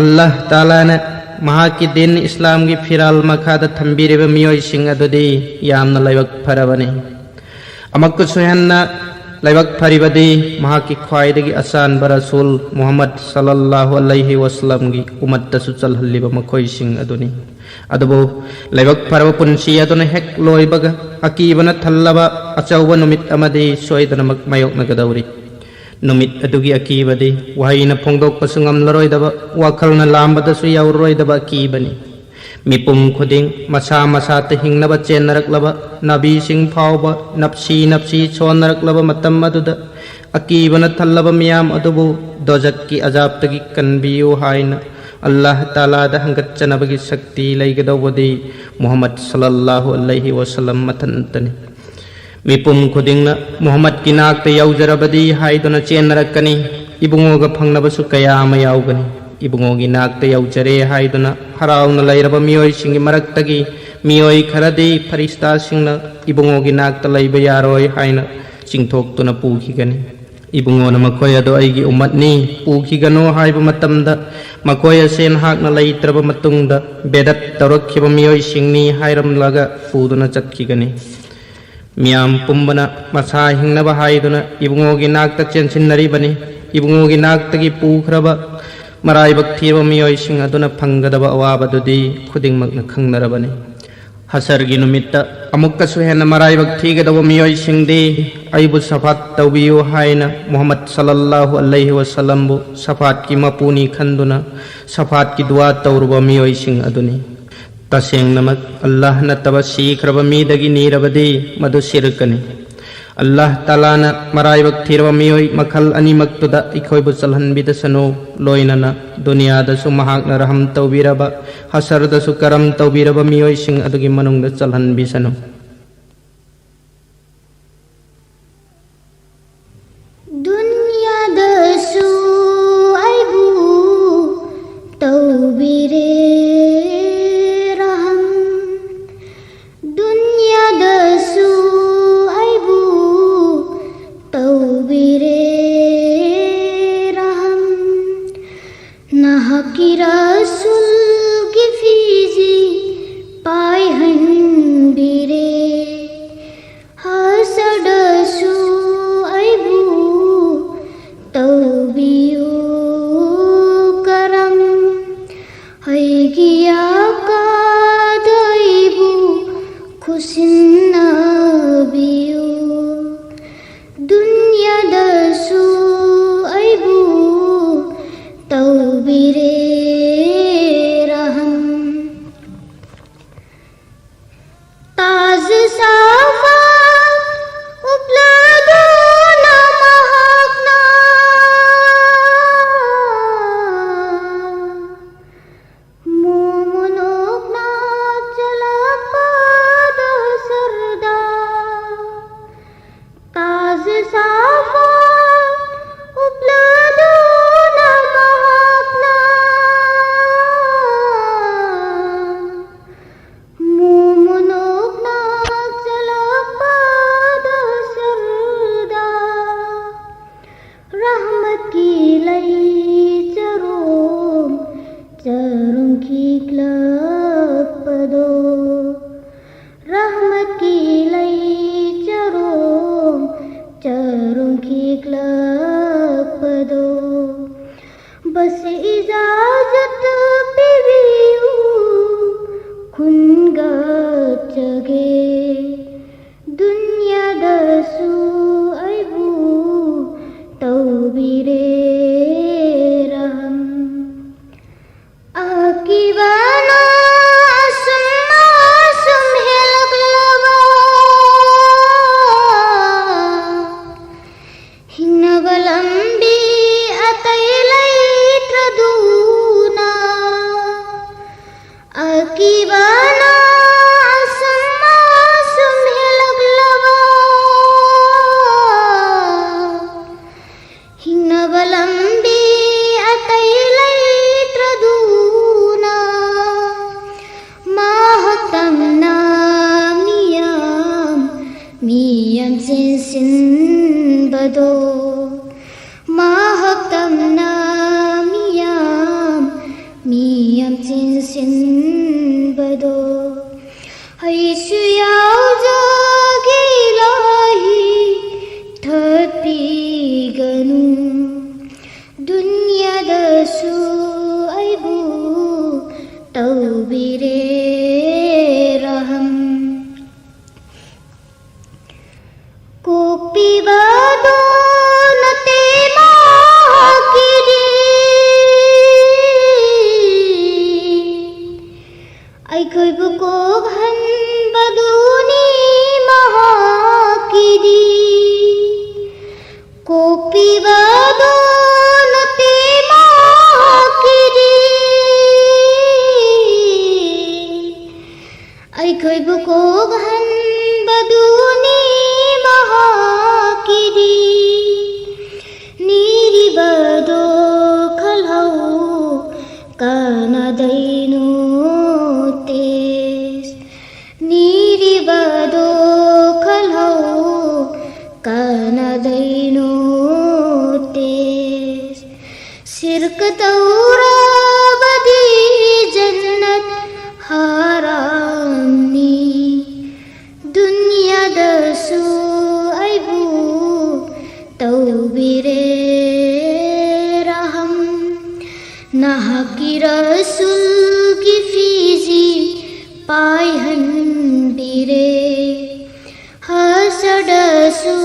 अल्लाह ताला ने महाकी दिन इस्लाम की फिराल मखाद थंबीरिब मियोइसिंग अदुदी यामना लाइबक फरबने अमक्कु सुहन्ना लाइबक फरिबदी महाकी ख्वाइदगी असान बरसूल मुहम्मद सल्लल्लाहु अलैहि वसल्लम की उम्मत तसु चलहल्लिब मखोइसिंग अदुनी अदुबो लाइबक फरब पुंसी अदुन हेक लोइबग अकीबन थल्लब अचौब नुमित अमदी सोइदनमक मायोक्नगदौरी नुमित अदुगी अकीबदी वहाइना फोंदोकपसु ngamlaroidab wakhalna lambadasu yauroidab akibani मिपुम खुदिंग मसा मसा हिंगनब चेनरक्लब नबी सिंह फाउब नप्सी नप्सी सोनरक्लब मतम अदुद अकीबन थल्लब मियाम अदुबु दोजक की अजाबतगी कन्बियो हाइन अल्लाह ताला द हंगच्चनबगी शक्ति लैगदौबदी मुहम्मद सल्लल्लाहु अलैहि वसल्लम मतंतनि मिपुम खुदिंग मुहम्मद की नाक्ते यौजरबदी हाइदुन चेनरक्कनी इबुंगोग फंगनबसु कयाम याउगनी इबुंगोगी नाक्ते यौजरे हाइदुना हराउना लैरब मियोइसिंगी मरक्तगी मियोइ खरदी फरिस्तासिंगना इबुंगोगी नाक्ता लैब यारोय हाइना चिंथोक्तुना पुखिगनी इबुंगोना मखोय अदो अइगी उम्मतनी पुखिगनो हाइब मतमदा मखोय सेन हाकना लैत्रब मतुंगदा बेदत तौरखिब मियोइसिंगनी हाइरमलगा पुदुना चतखिगनी मियाम पुंबना मसा हिंगनब हाइदुना इबुंगोगी नाक्ता चेनसिनरिबनी इबुंगोगी नाक्तगी पुखरब मराइबक थीब मियोइसिंग अदुना फंगदब अवाबदुदी खुदिंगमकना खंगनरबनी हसरगी नुमित्ता अमुक्कसु हेन्ना मराइबक थीगदब मियोइसिंगदी अइबु सफात तौबियो हाइना मुहम्मद सल्लल्लाहु अलैहि वसल्लमबु सफात की मपुनी खंदुना सफात की दुआ तौरुब मियोइसिंग अदुनी तसेंगनमक अल्लाह नतब सीखरब मीदगी नीरबदी मदु सिरकनी अल्लाह ताला न मराइबक थीरब मियोइ मखल अनिमक्तुद इखोइबु चलहनबिदसनु लोइनना दुनियादसु महाक्न रहम तौबिरब हसरदसु करम तौबिरब मियोइसिंग अदुगी मनुंगद चलहनबिसनु दुनियादसु आइबु तौबिरे रहम दुनियादसु तौबिरे रहम नहकी रसूल की फीजी पाय हंबिरे हसडसु आइबु तौबियो करम हैगिया का दैबु खुसिन्नबियो दुनियादसु आइबु तौबिरे रहम ताज साफा उपलदो नमहकना मोमनोकना चलपद सरदा ताज साफा उपलदो नमहकना मोमनोकना चलपद सरदा रहमत की लई चरोम चरुम की क्लपदो रहमत की लई चरोम चरुम की क्लपदो बस इजाजत पिबियू खुनगा चगे दुनियादसु आइबु तौबिरे रहम आकिबाना yamchin sin bado hai suyao jagi lahi thapi ganu dunya da su aibu taubire raham kopi bado nate mahakiri ai khoi bu ko ghan baduni mahakiri kopi bado nate mahakiri ai khoi bu ko ghan baduni mahakiri niri bado khalhau kana dainu tes niri bado khalhau kana dainu tes sirk taura badi jannat haramni dunya da su aibu taubire raham nahaki rasul ki fizi pai handire hasada su